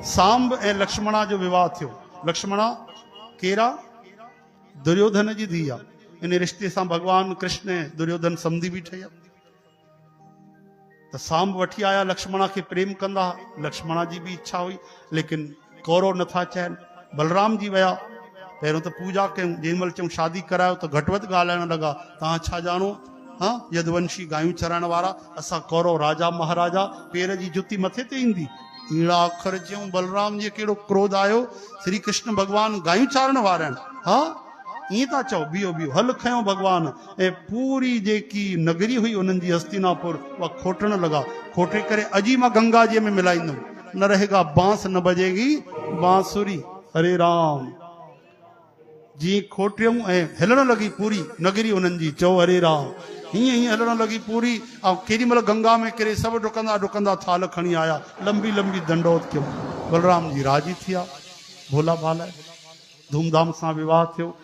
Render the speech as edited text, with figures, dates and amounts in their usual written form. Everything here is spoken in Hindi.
सांब ऐं लक्ष्मणा जो विवाह थियो। लक्ष्मणा केरा? दुर्योधन जी धीउ आहे। इन रिश्ते सां भगवान कृष्ण ऐं दुर्योधन समधी बि ठहिया। त सांब वठी आया, लक्ष्मणा खे प्रेम कंदा। लक्ष्मणा जी भी इच्छा हुई, लेकिन कौरव नथा चयनि। बलराम जी विया, पहिरियों त पूजा कयूं, जेमल चऊं शादी करायो त घटि वधि ॻाल्हाइण लॻा, तव्हां छा ॼाणो? हाँ, यदुवंशी गायूं चराइण वारा, असां कौरव राजा महाराजा, पेर जी जुती मथे ते ईंदी। अहिड़ा अखर चयूं, बलराम जी केड़ो क्रोध आयो। श्री कृष्ण भगवान गायूं चारण वारा आहिनि? हाँ, ईअं था चओ? बीहो बीहो, हल खयो भगवान। ऐं पूरी जेकी नगरी हुई उन्हनि जी हस्तिनापुर, उहा खोटण लॻा। खोटे करे अजी मां गंगा जी में मिलाईंदुमि, न रहेगा बांस न बजेगी बांसुरी। हरे राम। जी खोटियूं ऐं हिलण लगी पूरी नगरी उन्हनि जी। चओ हरे राम। हीअं हीअं हलण लगी पूरी। ऐं केॾी महिल गंगा में किरे, सभु डुकंदा डुकंदा थाल खणी आया, लंबी लंबी दंडोत कयूं। बलराम जी राजी थिया, भोला भाला, धूमधाम सां विवाह थियो।